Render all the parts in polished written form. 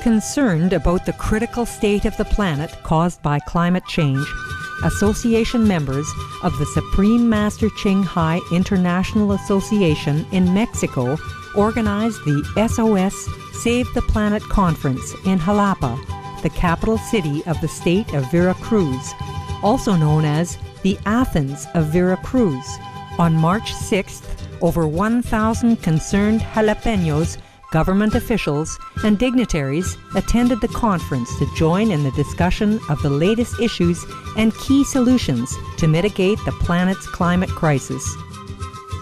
Concerned about the critical state of the planet caused by climate change, association members of the Supreme Master Ching Hai International Association in Mexico organized the SOS Save the Planet Conference in Xalapa, the capital city of the state of Veracruz, also known as the Athens of Veracruz. On March 6th, over 1,000 concerned Jalapeños, government officials, and dignitaries attended the conference to join in the discussion of the latest issues and key solutions to mitigate the planet's climate crisis.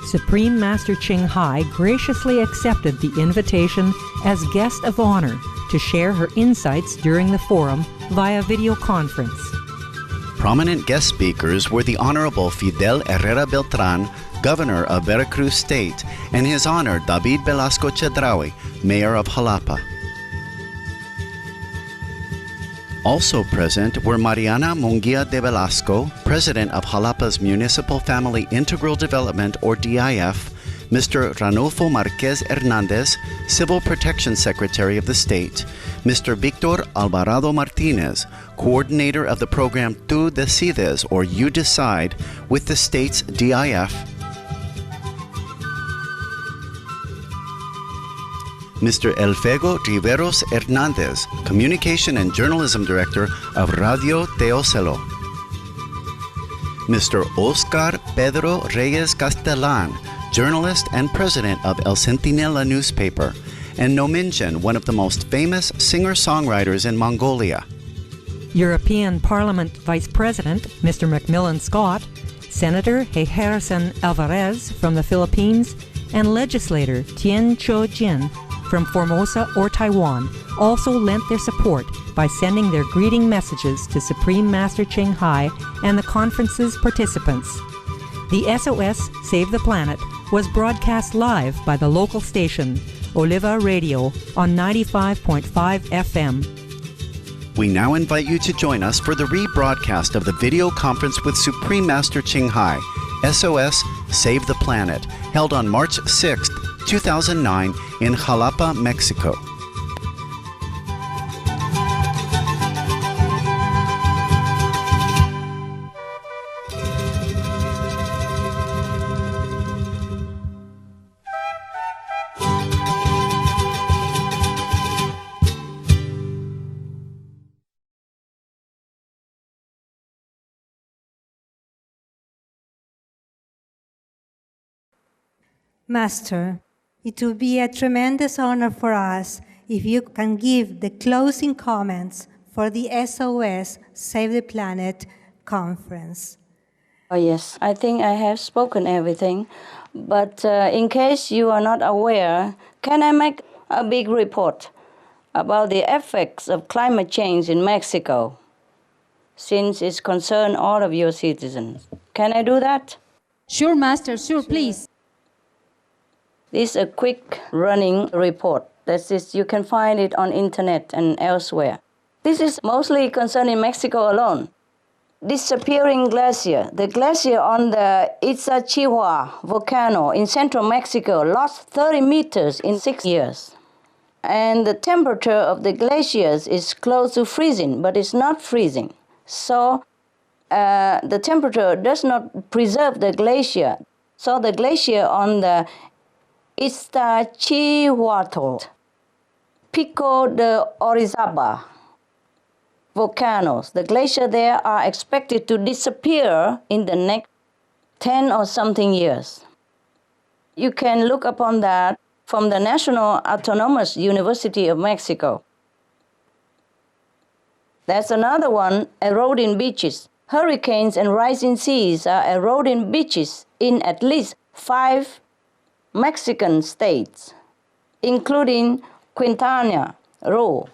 Supreme Master Ching Hai graciously accepted the invitation as guest of honor to share her insights during the forum via videoconference. Prominent guest speakers were the Honorable Fidel Herrera Beltran, Governor of Veracruz State, and His Honor David Velasco Chedraui, Mayor of Xalapa. Also present were Mariana Munguia de Velasco, President of Xalapa's Municipal Family Integral Development, or DIF, Mr. Ranulfo Marquez Hernandez, Civil Protection Secretary of the State, Mr. Victor Alvarado Martinez, Coordinator of the program Tú Decides, or You Decide, with the state's DIF, Mr. Elfego Riveros Hernandez, Communication and Journalism Director of Radio Teocelo, Mr. Oscar Pedro Reyes Castellan, journalist and president of El Centinela newspaper, and no mention, one of the most famous singer-songwriters in Mongolia. European Parliament Vice President Mr. Macmillan Scott, Senator Harrison Alvarez from the Philippines, and legislator Tien Cho Jin from Formosa or Taiwan also lent their support by sending their greeting messages to Supreme Master Ching Hai and the conference's participants. The SOS Save the Planet was broadcast live by the local station, Oliva Radio, on 95.5 FM. We now invite you to join us for the rebroadcast of the video conference with Supreme Master Ching Hai, SOS Save the Planet, held on March 6, 2009 in Xalapa, Mexico. Master, it will be a tremendous honor for us if you can give the closing comments for the SOS Save the Planet conference. Oh yes, I think I have spoken everything, but in case you are not aware, can I make a big report about the effects of climate change in Mexico, since it concerns all of your citizens? Can I do that? Sure, Master, sure, please. This is a quick running report. That is, you can find it on internet and elsewhere. This is mostly concerning Mexico alone. Disappearing glacier. The glacier on the Iztaccíhuatl volcano in central Mexico lost 30 meters in 6 years. And the temperature of the glaciers is close to freezing, but it's not freezing. So the temperature does not preserve the glacier. So the glacier on the Iztaccíhuatl, Pico de Orizaba volcanoes, the glacier there are expected to disappear in the next 10 or something years. You can look upon that from the National Autonomous University of Mexico. There's another one, eroding beaches. Hurricanes and rising seas are eroding beaches in at least 5 Mexican states, including Quintana Roo,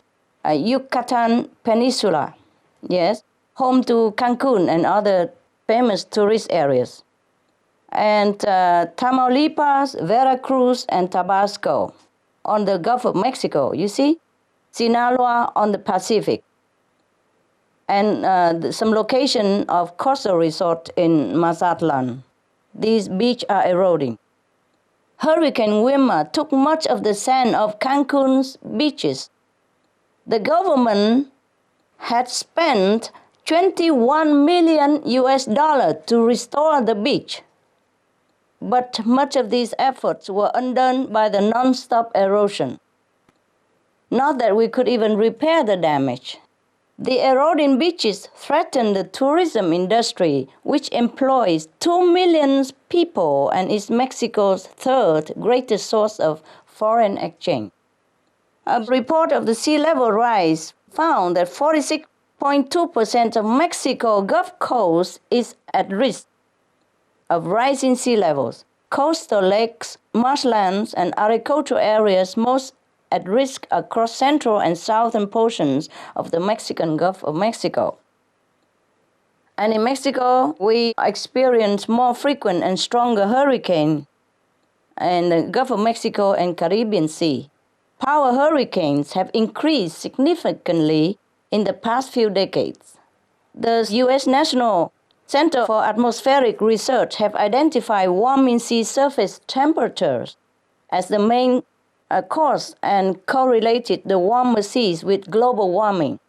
Yucatan Peninsula, yes, home to Cancun and other famous tourist areas, and Tamaulipas, Veracruz, and Tabasco on the Gulf of Mexico, you see, Sinaloa on the Pacific, and some location of coastal resort in Mazatlan. These beaches are eroding. Hurricane Wilma took much of the sand of Cancun's beaches. The government had spent $21 million to restore the beach. But much of these efforts were undone by the non-stop erosion. Not that we could even repair the damage. The eroding beaches threaten the tourism industry, which employs 2 million people and is Mexico's third greatest source of foreign exchange. A report of the sea level rise found that 46.2% of Mexico Gulf Coast is at risk of rising sea levels. Coastal lakes, marshlands, and agricultural areas most at risk across central and southern portions of the Mexican Gulf of Mexico. And in Mexico, we experience more frequent and stronger hurricanes in the Gulf of Mexico and Caribbean Sea. Power hurricanes have increased significantly in the past few decades. The U.S. National Center for Atmospheric Research have identified warming sea surface temperatures as the main cause and correlated the warmer seas with global warming.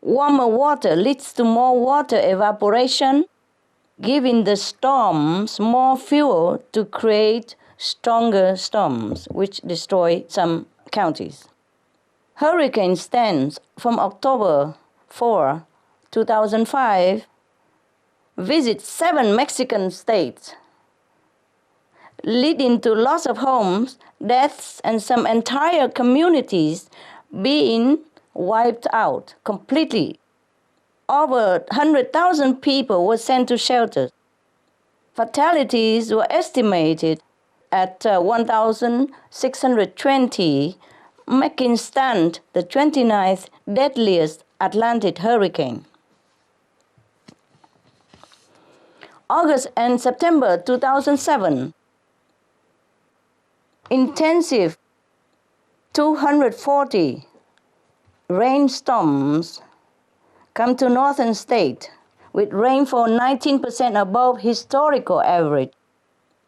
Warmer water leads to more water evaporation, giving the storms more fuel to create stronger storms, which destroy some counties. Hurricane Stans from October 4, 2005, visit 7 Mexican states, leading to loss of homes, deaths, and some entire communities being wiped out completely. Over 100,000 people were sent to shelters. Fatalities were estimated at 1,620, making Stan the 29th deadliest Atlantic hurricane. August and September 2007, intensive 240 rainstorms come to northern state with rainfall 19% above historical average.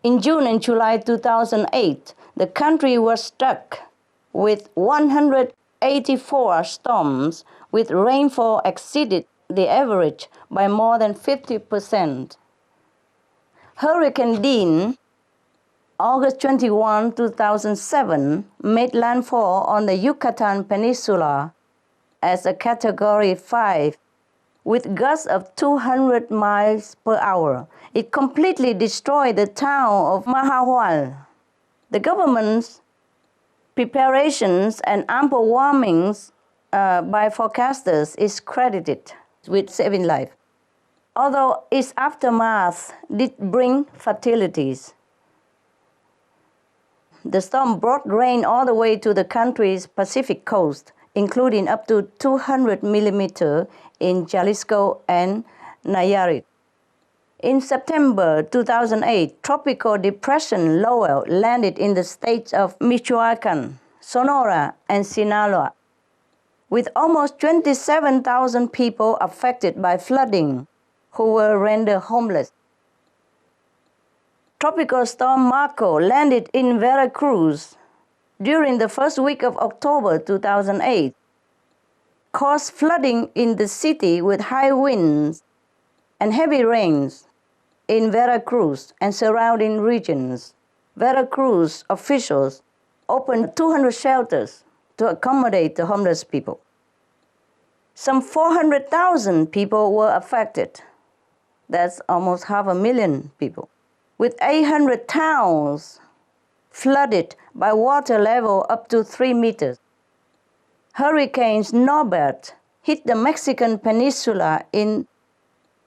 In June and July 2008, the country was struck with 184 storms with rainfall exceeded the average by more than 50%. Hurricane Dean, August 21, 2007, made landfall on the Yucatan Peninsula as a Category 5 with gusts of 200 miles per hour. It completely destroyed the town of Mahahual. The government's preparations and ample warnings by forecasters is credited with saving life, although its aftermath did bring fatalities. The storm brought rain all the way to the country's Pacific coast, including up to 200 millimeters in Jalisco and Nayarit. In September 2008, Tropical Depression Lowell landed in the states of Michoacan, Sonora, and Sinaloa, with almost 27,000 people affected by flooding who were rendered homeless. Tropical Storm Marco landed in Veracruz during the first week of October 2008, caused flooding in the city with high winds and heavy rains in Veracruz and surrounding regions. Veracruz officials opened 200 shelters to accommodate the homeless people. Some 400,000 people were affected. That's almost 500,000 people, with 800 towns flooded by water level up to 3 meters. Hurricane Norbert hit the Mexican peninsula in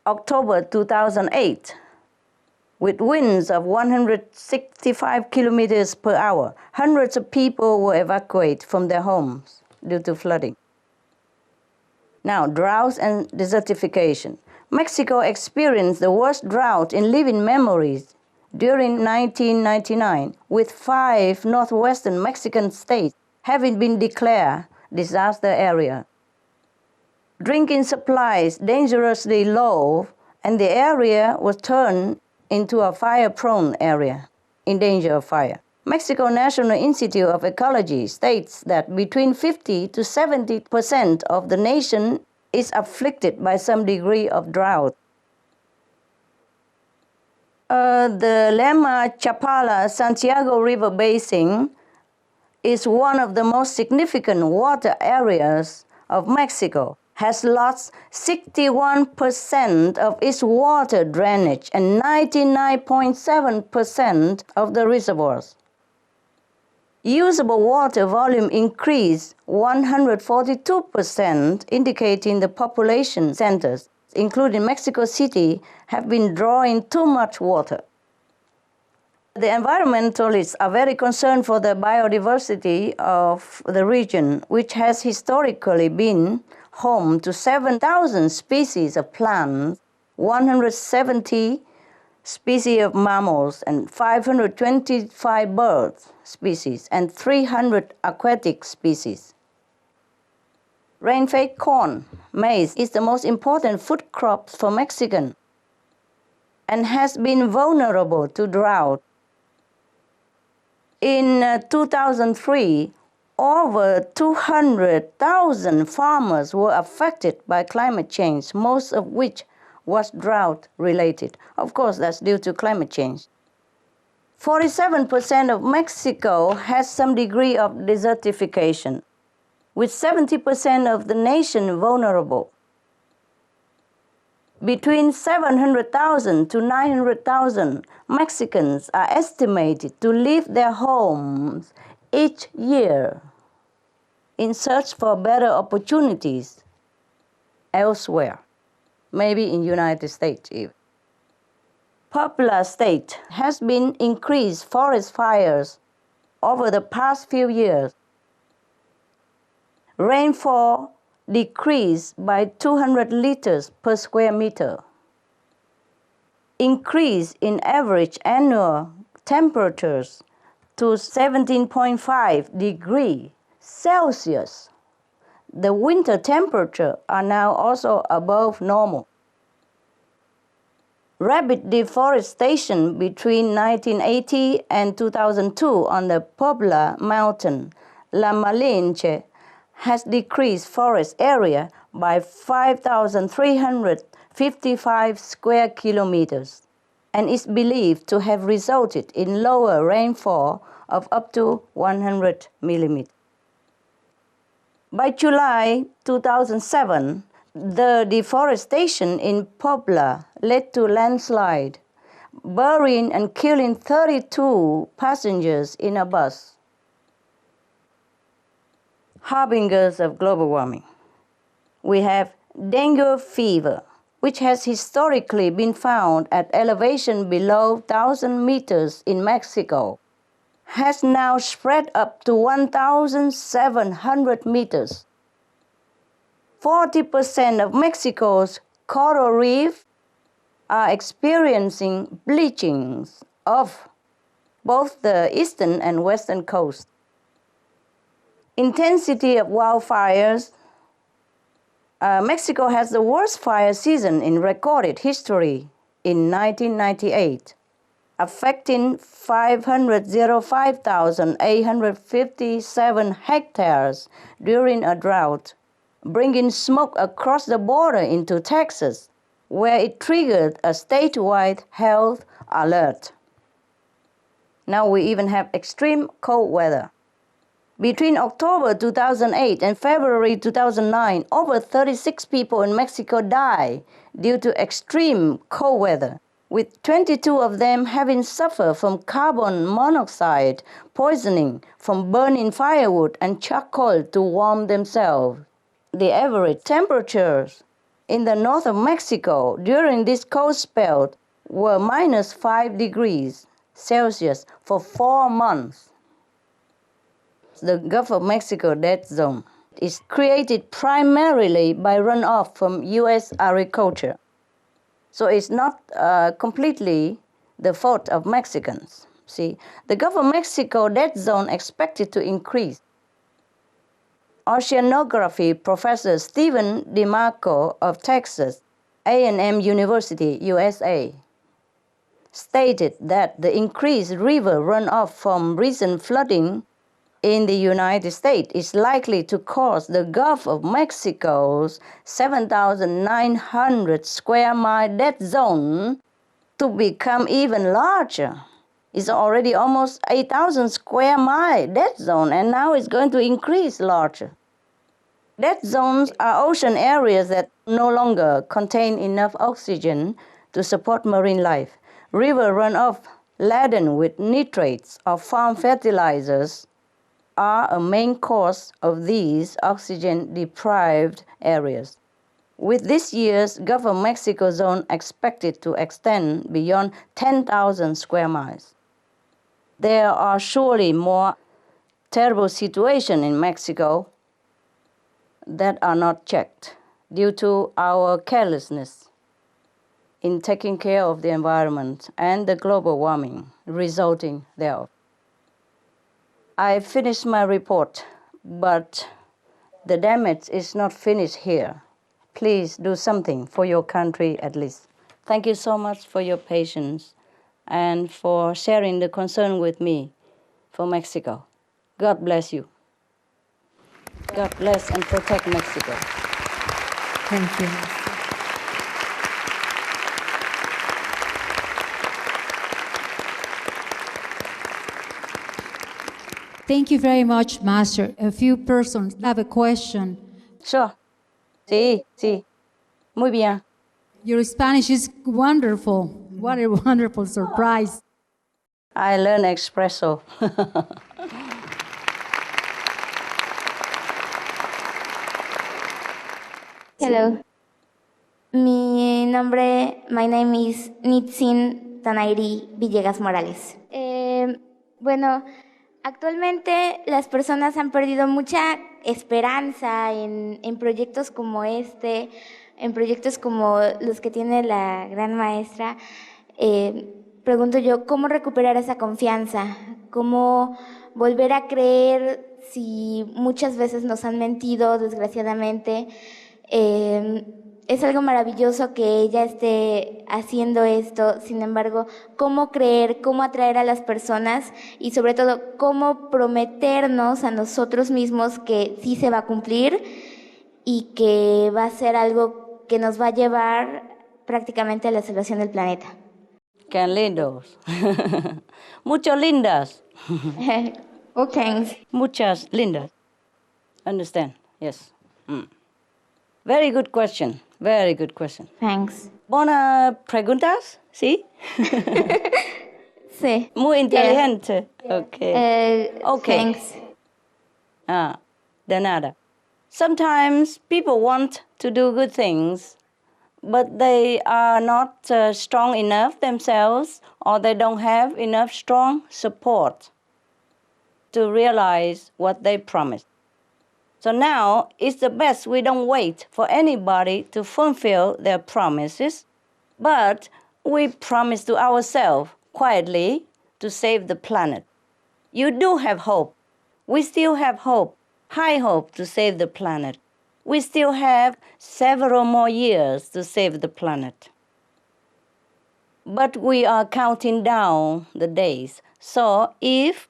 October 2008 with winds of 165 kilometers per hour. Hundreds of people were evacuated from their homes due to flooding. Now, droughts and desertification. Mexico experienced the worst drought in living memories during 1999, with 5 northwestern Mexican states having been declared disaster area. Drinking supplies dangerously low, and the area was turned into a fire-prone area in danger of fire. Mexico National Institute of Ecology states that between 50 to 70% of the nation is afflicted by some degree of drought. The Lema Chapala Santiago River Basin is one of the most significant water areas of Mexico, has lost 61% of its water drainage and 99.7% of the reservoirs. Usable water volume increased 142%, indicating the population centers, including Mexico City, have been drawing too much water. The environmentalists are very concerned for the biodiversity of the region, which has historically been home to 7,000 species of plants, 170 species of mammals, and 525 bird species, and 300 aquatic species. Rain-fed corn, maize, is the most important food crop for Mexicans and has been vulnerable to drought. In 2003, over 200,000 farmers were affected by climate change, most of which was drought-related. Of course, that's due to climate change. 47% of Mexico has some degree of desertification, with 70% of the nation vulnerable. Between 700,000 to 900,000 Mexicans are estimated to leave their homes each year in search for better opportunities elsewhere, maybe in the United States even. Puebla State has been increased forest fires over the past few years. Rainfall decreased by 200 liters per square meter. Increase in average annual temperatures to 17.5 degrees Celsius. The winter temperature are now also above normal. Rapid deforestation between 1980 and 2002 on the Puebla Mountain, La Malinche, has decreased forest area by 5,355 square kilometers and is believed to have resulted in lower rainfall of up to 100 millimeters. By July 2007, the deforestation in Puebla led to landslide, burying and killing 32 passengers in a bus. Harbingers of global warming. We have dengue fever, which has historically been found at elevation below 1,000 meters in Mexico, has now spread up to 1,700 meters. 40% of Mexico's coral reef are experiencing bleachings of both the eastern and western coast. Intensity of wildfires. Mexico has the worst fire season in recorded history in 1998, affecting 505,857 hectares during a drought, bringing smoke across the border into Texas, where it triggered a statewide health alert. Now we even have extreme cold weather. Between October 2008 and February 2009, over 36 people in Mexico died due to extreme cold weather, with 22 of them having suffered from carbon monoxide poisoning from burning firewood and charcoal to warm themselves. The average temperatures in the north of Mexico during this cold spell were minus 5 degrees Celsius for 4 months. The Gulf of Mexico dead zone is created primarily by runoff from U.S. agriculture. So it's not completely the fault of Mexicans. See, the Gulf of Mexico dead zone expected to increase. Oceanography Professor Stephen DeMarco of Texas A&M University, USA, stated that the increased river runoff from recent flooding in the United States is likely to cause the Gulf of Mexico's 7,900 square mile dead zone to become even larger. It's already almost 8,000 square mile dead zone, and now it's going to increase larger. Dead zones are ocean areas that no longer contain enough oxygen to support marine life. River runoff laden with nitrates or farm fertilizers are a main cause of these oxygen-deprived areas. With this year's Gulf of Mexico zone expected to extend beyond 10,000 square miles. There are surely more terrible situations in Mexico that are not checked due to our carelessness in taking care of the environment and the global warming resulting thereof. I finished my report, but the damage is not finished here. Please do something for your country at least. Thank you so much for your patience and for sharing the concern with me for Mexico. God bless you. God bless and protect Mexico. Thank you. Thank you very much, Master. A few persons have a question. Sure. Sí, sí. Muy bien. Your Spanish is wonderful. What a wonderful surprise. I learned espresso. Hello. My name is Nitzin Tanairi Villegas Morales. Bueno, actualmente las personas han perdido mucha esperanza en proyectos como este, en proyectos como los que tiene la gran maestra. Pregunto yo, ¿cómo recuperar esa confianza? ¿Cómo volver a creer si muchas veces nos han mentido, desgraciadamente? Es algo maravilloso que ella esté haciendo esto, sin embargo, ¿cómo creer, cómo atraer a las personas y sobre todo, cómo prometernos a nosotros mismos que sí se va a cumplir y que va a ser algo que nos va a llevar prácticamente a la salvación del planeta? ¡Qué lindos! Muchas lindas. Oh, thanks. Muchas lindas. Understand? Yes. Very good question. Very good question. Thanks. Buenas preguntas, ¿sí? Sí. Muy inteligente. Yeah. Okay. Okay. Thanks. De nada. Sometimes people want to do good things, but they are not strong enough themselves, or they don't have enough strong support to realize what they promised. So now it's the best we don't wait for anybody to fulfill their promises, but we promise to ourselves quietly to save the planet. You do have hope. We still have hope, high hope to save the planet. We still have several more years to save the planet. But we are counting down the days. So if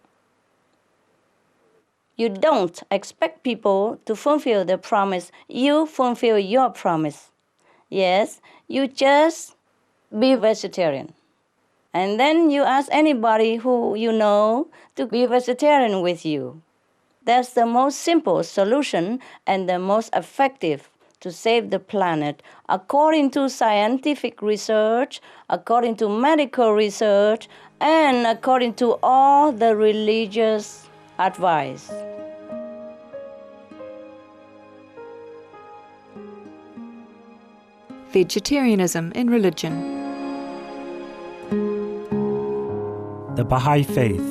you don't expect people to fulfill their promise, you fulfill your promise. Yes, you just be vegetarian. And then you ask anybody who you know to be vegetarian with you. That's the most simple solution and the most effective to save the planet, according to scientific research, according to medical research, and according to all the religious advice. Vegetarianism in religion. The Baha'i Faith.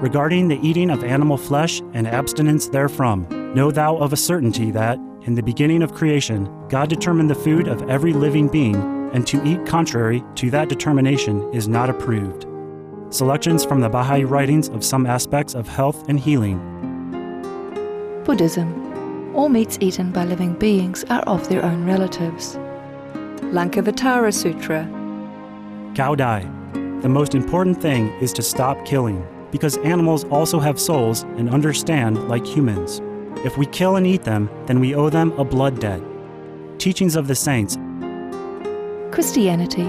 Regarding the eating of animal flesh and abstinence therefrom, know thou of a certainty that, in the beginning of creation, God determined the food of every living being, and to eat contrary to that determination is not approved. Selections from the Baha'i writings of some aspects of health and healing. Buddhism. All meats eaten by living beings are of their own relatives. Lankavatara Sutra. Gaudai. the most important thing is to stop killing, because animals also have souls and understand like humans. If we kill and eat them, then we owe them a blood debt. Teachings of the Saints. Christianity.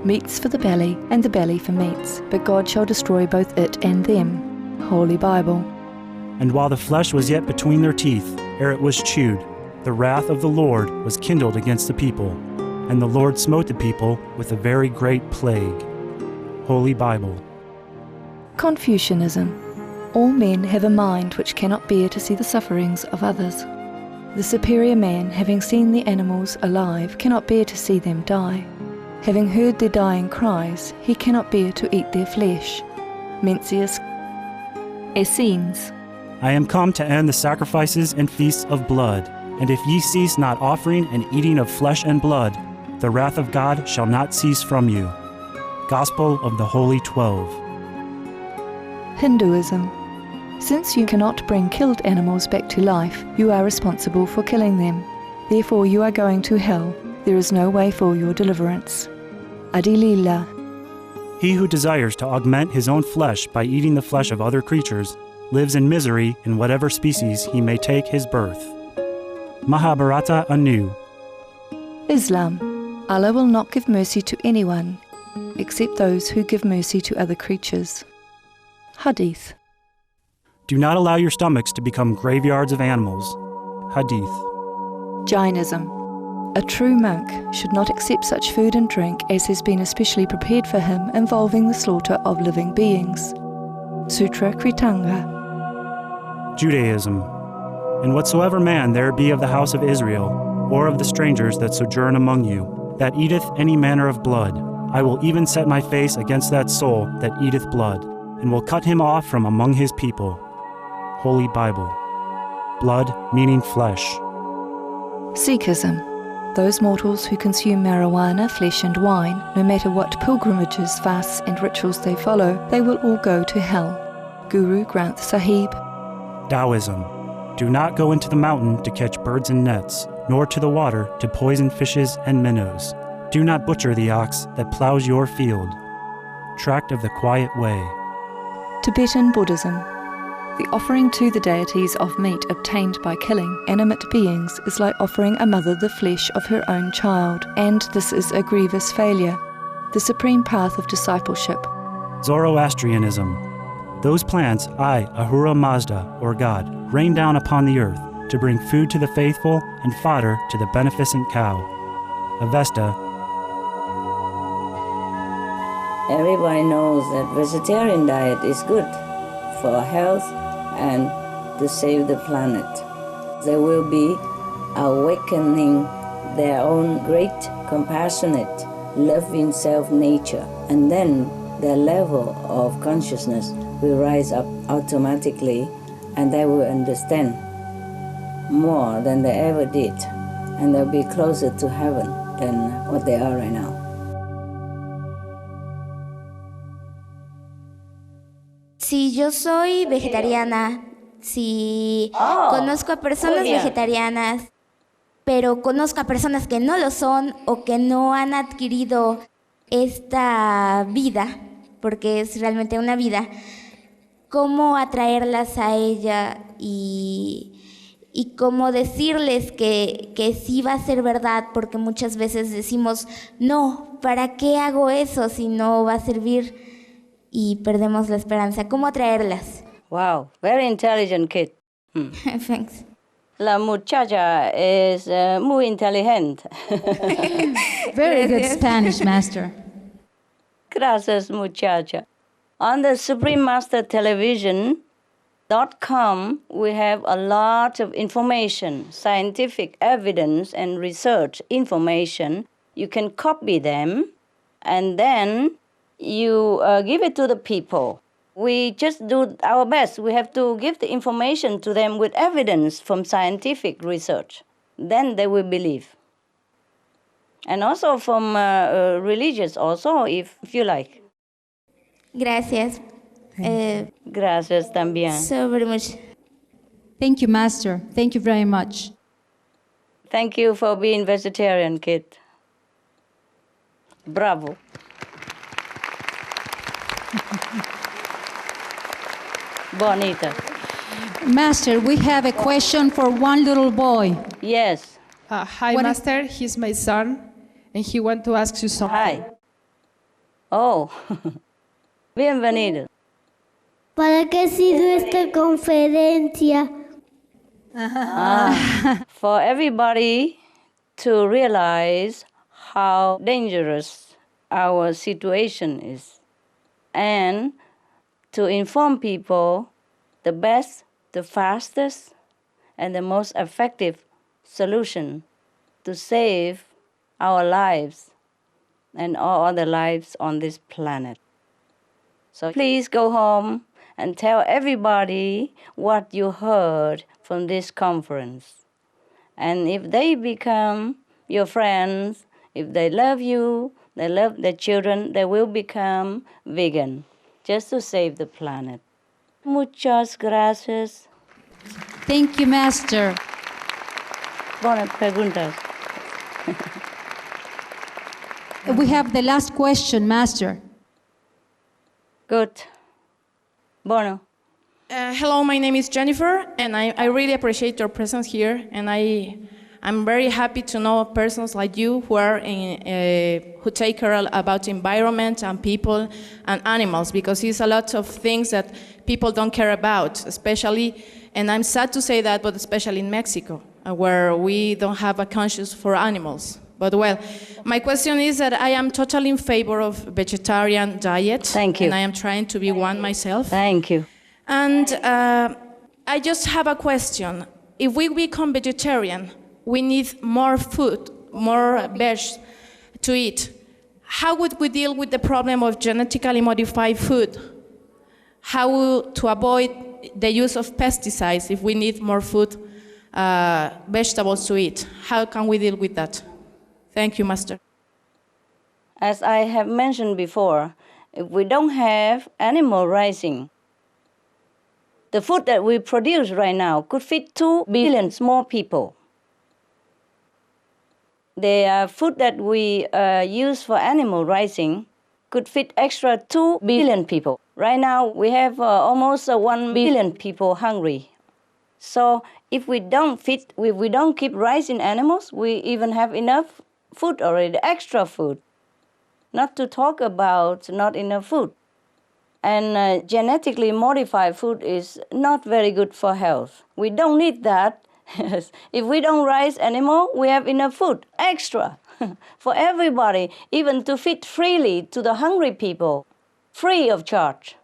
Meats for the belly, and the belly for meats, but God shall destroy both it and them. Holy Bible. And while the flesh was yet between their teeth, ere it was chewed, the wrath of the Lord was kindled against the people, and the Lord smote the people with a very great plague. Holy Bible. Confucianism. All men have a mind which cannot bear to see the sufferings of others. The superior man, having seen the animals alive, cannot bear to see them die. Having heard their dying cries, he cannot bear to eat their flesh. Mencius. Essenes. I am come to end the sacrifices and feasts of blood, and if ye cease not offering and eating of flesh and blood, the wrath of God shall not cease from you. Gospel of the Holy 12. Hinduism. Since you cannot bring killed animals back to life, you are responsible for killing them. Therefore you are going to hell. There is no way for your deliverance. Adilila. He who desires to augment his own flesh by eating the flesh of other creatures lives in misery in whatever species he may take his birth. Mahabharata anew. Islam. Allah will not give mercy to anyone except those who give mercy to other creatures. Hadith. Do not allow your stomachs to become graveyards of animals. Hadith. Jainism. A true monk should not accept such food and drink as has been especially prepared for him involving the slaughter of living beings. Sutra Kritanga. Judaism. And whatsoever man there be of the house of Israel, or of the strangers that sojourn among you, that eateth any manner of blood, I will even set my face against that soul that eateth blood, and will cut him off from among his people. Holy Bible. Blood meaning flesh. Sikhism. Those mortals who consume marijuana, flesh and wine, no matter what pilgrimages, fasts and rituals they follow, they will all go to hell. Guru Granth Sahib. Taoism. Do not go into the mountain to catch birds and nets, nor to the water to poison fishes and minnows. Do not butcher the ox that plows your field. Tract of the Quiet Way. Tibetan Buddhism. The offering to the deities of meat obtained by killing animate beings is like offering a mother the flesh of her own child, and this is a grievous failure. The supreme path of discipleship. Zoroastrianism. Those plants I, Ahura Mazda, or God, rain down upon the earth to bring food to the faithful and fodder to the beneficent cow. Avesta. Everybody knows that vegetarian diet is good for health and to save the planet. They will be awakening their own great, compassionate, loving self-nature, and then their level of consciousness will rise up automatically, and they will understand more than they ever did, and they'll be closer to heaven than what they are right now. Si yo soy vegetariana, si conozco a personas vegetarianas, pero conozco a personas que no lo son o que no han adquirido esta vida, porque es realmente una vida, ¿cómo atraerlas a ella y cómo decirles que sí va a ser verdad? Porque muchas veces decimos, no, ¿para qué hago eso si no va a servir? Y perdemos la esperanza. ¿Cómo atraerlas? Wow, very intelligent kid. Thanks. La muchacha es muy inteligente. Very good Spanish, Master. Gracias, muchacha. On the Supreme Master Television.com, we have a lot of information, scientific evidence and research information. You can copy them and then you give it to the people. We just do our best. We have to give the information to them with evidence from scientific research. Then they will believe. And also from religious also, if you like. Gracias. Gracias también. So very much. Thank you, Master. Thank you very much. Thank you for being vegetarian, kid. Bravo. Bonita. Master, we have a question for one little boy. Yes. Hi, What Master. He's my son, and he wants to ask you something. Hi. Oh. Bienvenido. ¿Para qué sirve esta conferencia? For everybody to realize how dangerous our situation is, and to inform people the best, the fastest, and the most effective solution to save our lives and all other lives on this planet. So please go home and tell everybody what you heard from this conference. And if they become your friends, if they love you, they love their children, they will become vegan, just to save the planet. Muchas gracias. Thank you, Master. Buenas preguntas. We have the last question, Master. Good. Bueno. Hello, my name is Jennifer, and I really appreciate your presence here, and I'm very happy to know persons like you who are who take care about environment and people and animals, because it's a lot of things that people don't care about, especially, and I'm sad to say that, but especially in Mexico, where we don't have a conscience for animals. But well, my question is that I am totally in favor of vegetarian diet. Thank you. And I am trying to be one myself. Thank you. And I just have a question. If we become vegetarian, we need more food, more veg to eat. How would we deal with the problem of genetically modified food? How to avoid the use of pesticides if we need more food, vegetables to eat? How can we deal with that? Thank you, Master. As I have mentioned before, if we don't have animal raising, the food that we produce right now could feed 2 billion more people. The food that we use for animal raising could feed extra 2 billion people. Right now, we have almost 1 billion people hungry. So if we don't keep raising animals, we even have enough food already, extra food. Not to talk about not enough food. And genetically modified food is not very good for health. We don't need that. If we don't raise animal, we have enough food, extra, for everybody, even to feed freely to the hungry people, free of charge,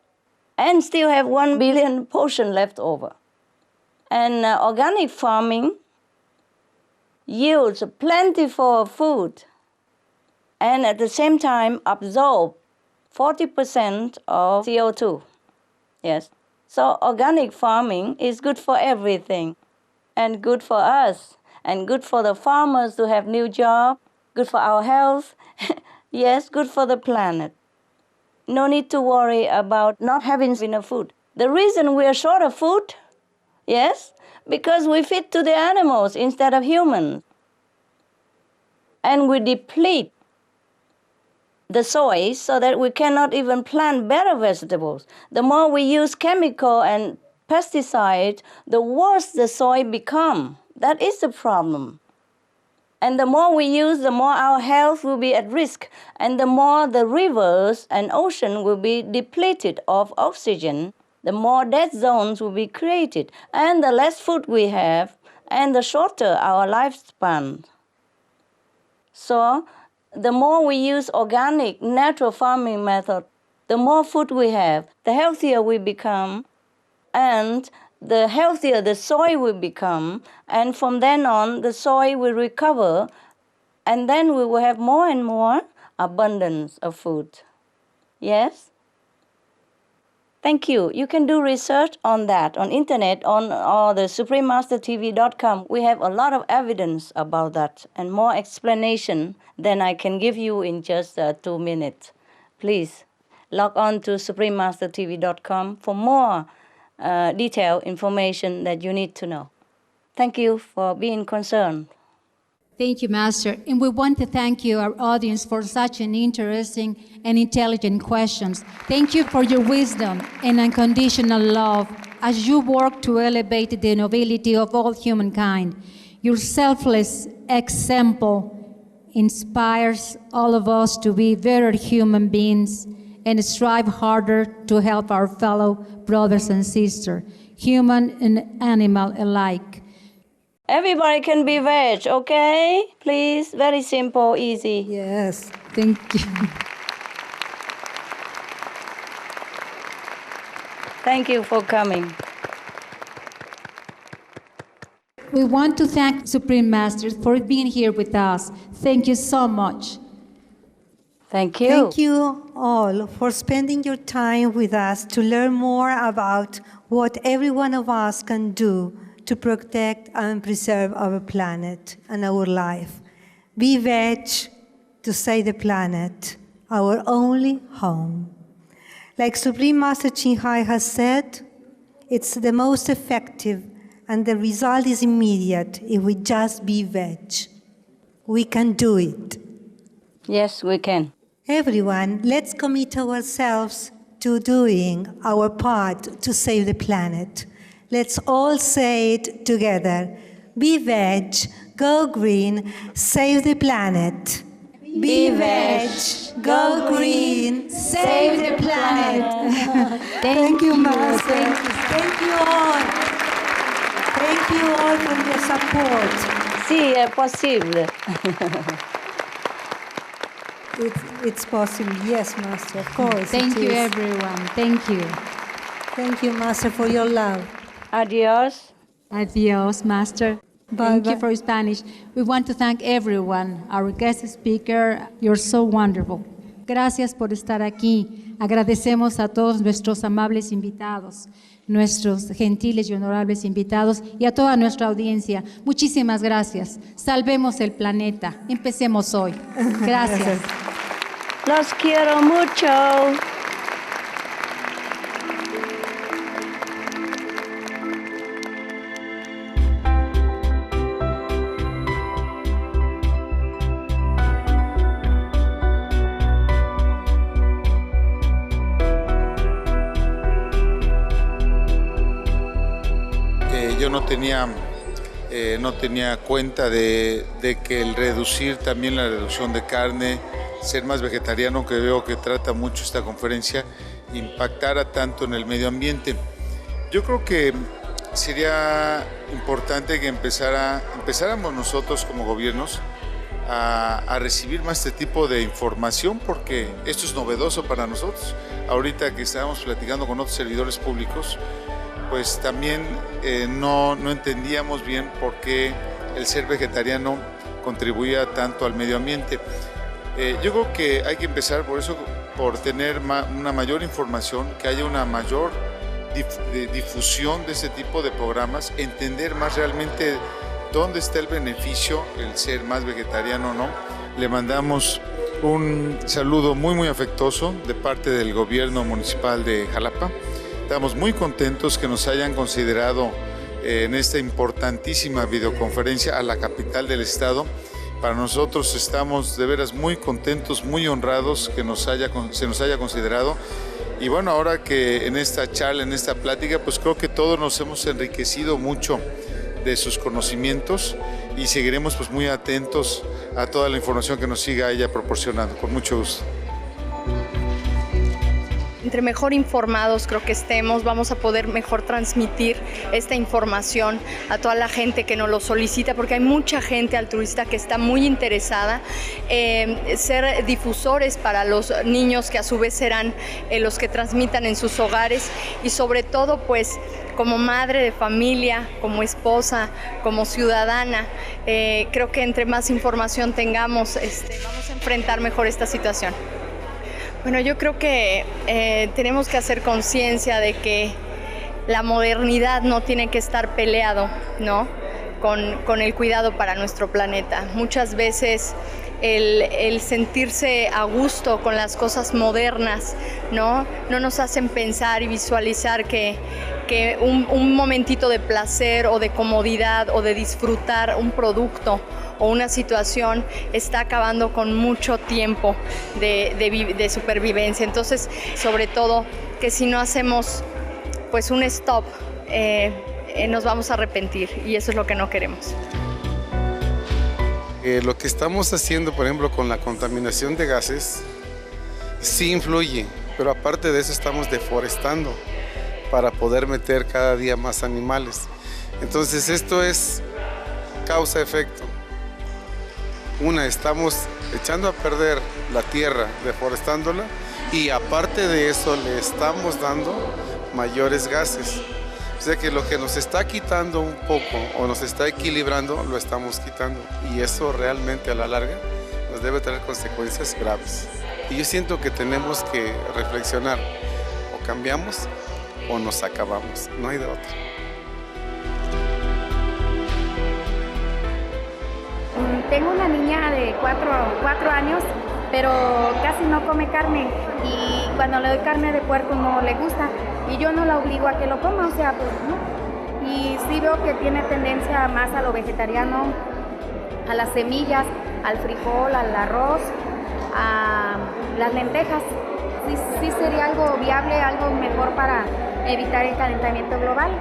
and still have 1 billion portion left over. And organic farming yields plentiful food, and at the same time absorb 40% of CO2. Yes. So organic farming is good for everything, and good for us, and good for the farmers to have new job, good for our health, yes, good for the planet. No need to worry about not having enough food. The reason we are short of food, yes, because we feed to the animals instead of humans. And we deplete the soil so that we cannot even plant better vegetables. The more we use chemical and pesticide, the worse the soil become. That is the problem. And the more we use, the more our health will be at risk, and the more the rivers and ocean will be depleted of oxygen, the more dead zones will be created, and the less food we have, and the shorter our lifespan. So, the more we use organic, natural farming method, the more food we have, the healthier we become, and the healthier the soil will become, and from then on, the soil will recover, and then we will have more and more abundance of food. Yes? Thank you. You can do research on that, on internet, on the suprememastertv.com. We have a lot of evidence about that, and more explanation than I can give you in just 2 minutes. Please log on to suprememastertv.com for more detailed information that you need to know. Thank you for being concerned. Thank you, Master. And we want to thank you, our audience, for such an interesting and intelligent questions. Thank you for your wisdom and unconditional love as you work to elevate the nobility of all humankind. Your selfless example inspires all of us to be better human beings and strive harder to help our fellow brothers and sisters, human and animal alike. Everybody can be veg, okay? Please, very simple, easy. Yes, thank you. Thank you for coming. We want to thank Supreme Master for being here with us. Thank you so much. Thank you. Thank you all for spending your time with us to learn more about what every one of us can do to protect and preserve our planet and our life. Be veg to save the planet, our only home. Like Supreme Master Ching Hai has said, it's the most effective and the result is immediate if we just be veg. We can do it. Yes, we can. Everyone, let's commit ourselves to doing our part to save the planet. Let's all say it together. Be veg, go green, save the planet. Be veg, go green, save the planet. Thank you, Master. Thank you all. Thank you all for your support. Sí, es posible. It's possible, yes, Master, of course. Thank you, everyone. Thank you. Thank you, Master, for your love. Adios. Adios, Master. Thank you for Spanish. We want to thank everyone, our guest speaker. You're so wonderful. Gracias por estar aquí. Agradecemos a todos nuestros amables invitados, nuestros gentiles y honorables invitados y a toda nuestra audiencia. Muchísimas gracias. Salvemos el planeta. Empecemos hoy. Gracias. Los quiero mucho. Yo no tenía cuenta de que el reducir también la reducción de carne, ser más vegetariano, que veo que trata mucho esta conferencia, impactara tanto en el medio ambiente. Yo creo que sería importante que empezáramos nosotros como gobiernos a recibir más este tipo de información, porque esto es novedoso para nosotros. Ahorita que estábamos platicando con otros servidores públicos, pues también no entendíamos bien por qué el ser vegetariano contribuía tanto al medio ambiente. Yo creo que hay que empezar por tener una mayor información, que haya una mayor difusión de este tipo de programas, entender más realmente dónde está el beneficio, el ser más vegetariano o no. Le mandamos un saludo muy, muy afectuoso de parte del gobierno municipal de Xalapa. Estamos muy contentos que nos hayan considerado en esta importantísima videoconferencia a la capital del estado. Para nosotros estamos de veras muy contentos, muy honrados que se nos haya considerado. Y bueno, ahora que en esta charla, en esta plática, pues creo que todos nos hemos enriquecido mucho de sus conocimientos y seguiremos pues muy atentos a toda la información que nos siga ella proporcionando. Con mucho gusto. Entre mejor informados creo que estemos, vamos a poder mejor transmitir esta información a toda la gente que nos lo solicita, porque hay mucha gente altruista que está muy interesada en ser difusores para los niños, que a su vez serán los que transmitan en sus hogares, y sobre todo pues como madre de familia, como esposa, como ciudadana, creo que entre más información tengamos, vamos a enfrentar mejor esta situación. Bueno, yo creo que tenemos que hacer conciencia de que la modernidad no tiene que estar peleado, ¿no?, con el cuidado para nuestro planeta. Muchas veces el sentirse a gusto con las cosas modernas, ¿no? No nos hacen pensar y visualizar que un momentito de placer o de comodidad o de disfrutar un producto o una situación está acabando con mucho tiempo de supervivencia. Entonces, sobre todo, que si no hacemos pues un stop, nos vamos a arrepentir, y eso es lo que no queremos. Lo que estamos haciendo, por ejemplo, con la contaminación de gases, sí influye, pero aparte de eso estamos deforestando para poder meter cada día más animales. Entonces esto es causa-efecto. Estamos echando a perder la tierra, deforestándola, y aparte de eso le estamos dando mayores gases. O sea que lo que nos está quitando un poco o nos está equilibrando, lo estamos quitando. Y eso realmente a la larga nos debe tener consecuencias graves. Y yo siento que tenemos que reflexionar. O cambiamos o nos acabamos. No hay de otra. Tengo una niña de 4 años, pero casi no come carne, y cuando le doy carne de puerco no le gusta, y yo no la obligo a que lo coma, o sea, pues no. Y sí veo que tiene tendencia más a lo vegetariano, a las semillas, al frijol, al arroz, a las lentejas. Sí sería algo viable, algo mejor para evitar el calentamiento global.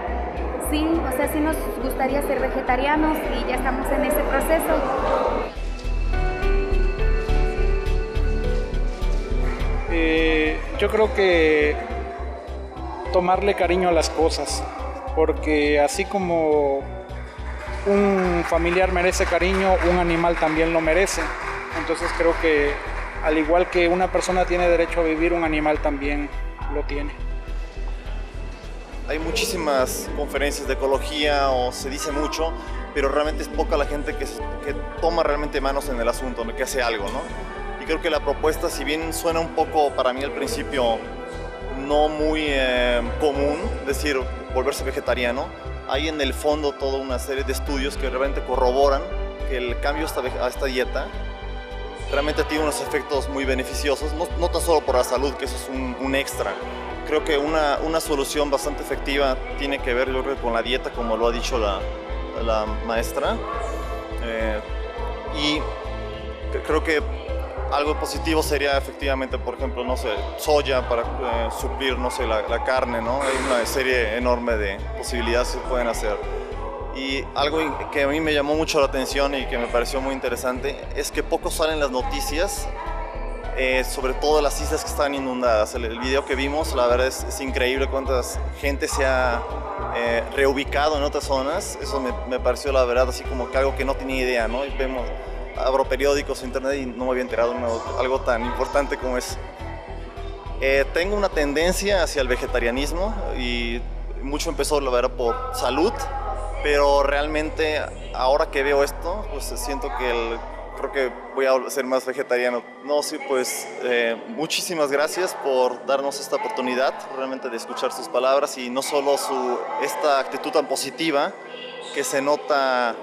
Sí, o sea, sí nos gustaría ser vegetarianos y ya estamos en ese proceso. Yo creo que tomarle cariño a las cosas, porque así como un familiar merece cariño, un animal también lo merece. Entonces creo que al igual que una persona tiene derecho a vivir, un animal también lo tiene. Hay muchísimas conferencias de ecología, o se dice mucho, pero realmente es poca la gente que toma realmente manos en el asunto, que hace algo, ¿no? Y creo que la propuesta, si bien suena un poco para mí al principio no muy común, decir volverse vegetariano, hay en el fondo toda una serie de estudios que realmente corroboran que el cambio a esta dieta realmente tiene unos efectos muy beneficiosos, no tan solo por la salud, que eso es un extra. Creo que una solución bastante efectiva tiene que ver, yo creo, con la dieta, como lo ha dicho la maestra. Y creo que algo positivo sería efectivamente, por ejemplo, no sé, soya para suplir, no sé, la carne, ¿no? Hay una serie enorme de posibilidades que se pueden hacer. Y algo que a mí me llamó mucho la atención y que me pareció muy interesante es que poco salen las noticias, sobre todo las islas que están inundadas. El video que vimos, la verdad es increíble cuánta gente se ha reubicado en otras zonas. Eso me pareció, la verdad, así como que algo que no tenía idea, ¿no? Y abro periódicos, internet, y no me había enterado de algo tan importante como es. Tengo una tendencia hacia el vegetarianismo, y mucho empezó, la verdad, por salud, pero realmente ahora que veo esto, pues siento que creo que voy a ser más vegetariano. No, sí, pues muchísimas gracias por darnos esta oportunidad realmente de escuchar sus palabras, y no solo esta actitud tan positiva que se nota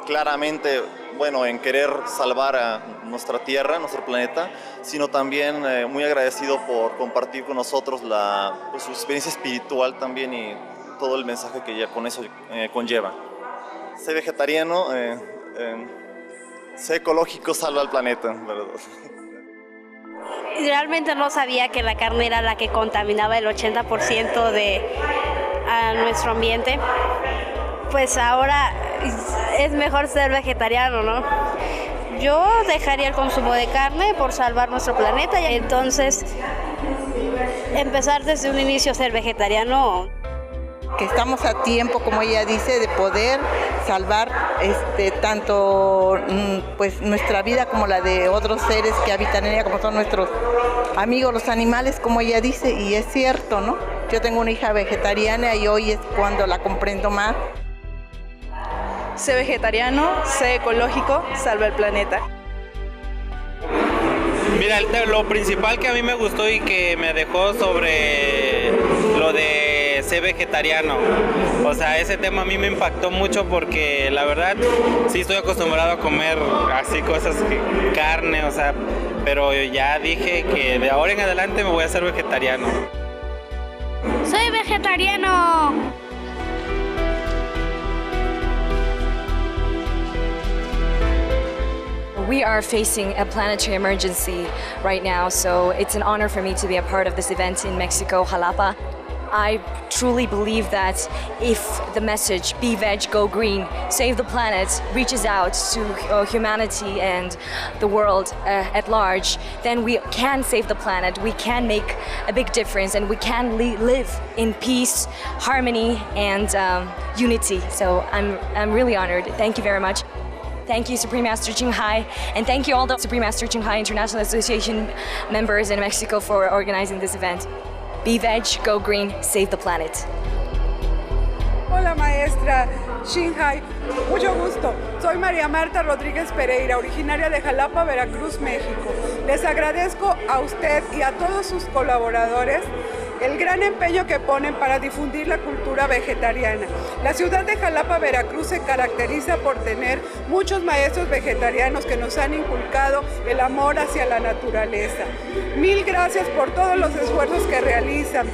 claramente, bueno, en querer salvar a nuestra tierra, nuestro planeta, sino también muy agradecido por compartir con nosotros su experiencia espiritual también, y todo el mensaje que ya con eso conlleva. Sé vegetariano, sé ecológico, salva al planeta, ¿verdad? Realmente no sabía que la carne era la que contaminaba el 80% de nuestro ambiente. Pues ahora es mejor ser vegetariano, ¿no? Yo dejaría el consumo de carne por salvar nuestro planeta, y entonces empezar desde un inicio a ser vegetariano. Que estamos a tiempo, como ella dice, de poder salvar tanto pues nuestra vida como la de otros seres que habitan en ella, como son nuestros amigos los animales, como ella dice, y es cierto, ¿no? Yo tengo una hija vegetariana y hoy es cuando la comprendo más. Sé vegetariano, sé ecológico, salva el planeta. Mira, lo principal que a mí me gustó y que me dejó sobre lo de sé vegetariano. O sea, ese tema a mí me impactó mucho porque la verdad sí estoy acostumbrado a comer así cosas, carne, o sea, pero ya dije que de ahora en adelante me voy a hacer vegetariano. ¡Soy vegetariano! We are facing a planetary emergency right now, so it's an honor for me to be a part of this event in Mexico, Xalapa. I truly believe that if the message "Be Veg, Go Green, Save the Planet" reaches out to humanity and the world at large, then we can save the planet, we can make a big difference, and we can live in peace, harmony, and unity. So I'm really honored. Thank you very much. Thank you, Supreme Master Ching Hai, and thank you all the Supreme Master Ching Hai International Association members in Mexico for organizing this event. Be veg, go green, save the planet. Hola, maestra Ching Hai. Mucho gusto. Soy María Marta Rodríguez Pereira, originaria de Xalapa, Veracruz, México. Les agradezco a usted y a todos sus colaboradores el gran empeño que ponen para difundir la cultura vegetariana. La ciudad de Xalapa, Veracruz, se caracteriza por tener muchos maestros vegetarianos que nos han inculcado el amor hacia la naturaleza. Mil gracias por todos los esfuerzos que realizan.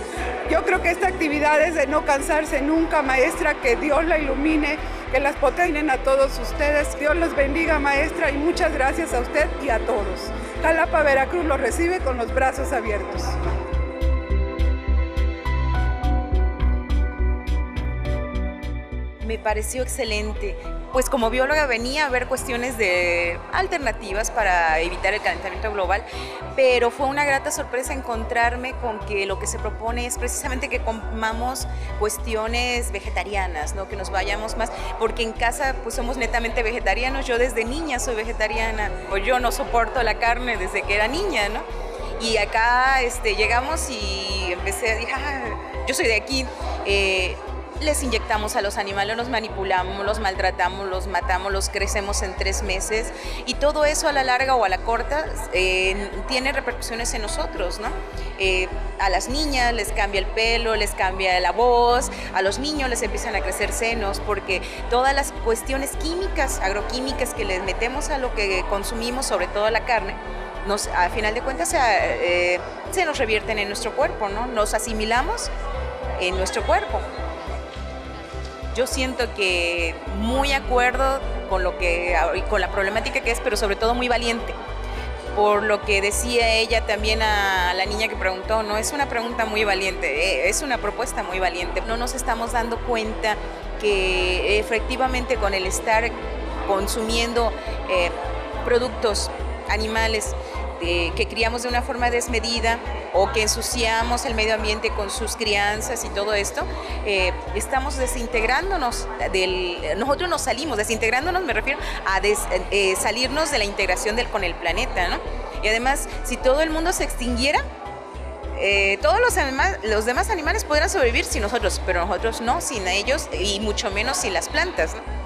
Yo creo que esta actividad es de no cansarse nunca, maestra, que Dios la ilumine, que las potencien a todos ustedes. Dios los bendiga, maestra, y muchas gracias a usted y a todos. Xalapa, Veracruz los recibe con los brazos abiertos. Me pareció excelente, pues como bióloga venía a ver cuestiones de alternativas para evitar el calentamiento global, pero fue una grata sorpresa encontrarme con que lo que se propone es precisamente que comamos cuestiones vegetarianas, ¿no? Que nos vayamos más, porque en casa pues somos netamente vegetarianos. Yo desde niña soy vegetariana, o yo no soporto la carne desde que era niña, ¿no? Y acá llegamos y empecé a decir, yo soy de aquí. Les inyectamos a los animales, los manipulamos, los maltratamos, los matamos, los crecemos en 3 meses, y todo eso a la larga o a la corta tiene repercusiones en nosotros, ¿no? A las niñas les cambia el pelo, les cambia la voz, a los niños les empiezan a crecer senos, porque todas las cuestiones químicas, agroquímicas que les metemos a lo que consumimos, sobre todo a la carne, a final de cuentas se nos revierten en nuestro cuerpo, ¿no? Nos asimilamos en nuestro cuerpo. Yo siento que muy acuerdo con con la problemática que es, pero sobre todo muy valiente. Por lo que decía ella también a la niña que preguntó, no es una pregunta muy valiente, es una propuesta muy valiente. No nos estamos dando cuenta que efectivamente con el estar consumiendo productos animales que criamos de una forma desmedida o que ensuciamos el medio ambiente con sus crianzas y todo esto, estamos desintegrándonos nosotros nos salimos, desintegrándonos me refiero a salirnos de la integración con el planeta, ¿no? Y además, si todo el mundo se extinguiera, todos los demás animales podrán sobrevivir sin nosotros, pero nosotros no, sin ellos, y mucho menos sin las plantas, ¿no?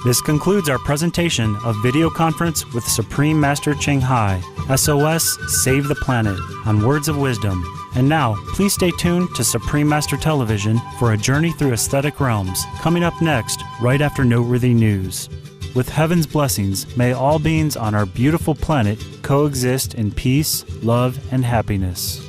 This concludes our presentation of Videoconference with Supreme Master Ching Hai, SOS, Save the Planet, on Words of Wisdom. And now, please stay tuned to Supreme Master Television for a journey through aesthetic realms, coming up next, right after noteworthy news. With heaven's blessings, may all beings on our beautiful planet coexist in peace, love, and happiness.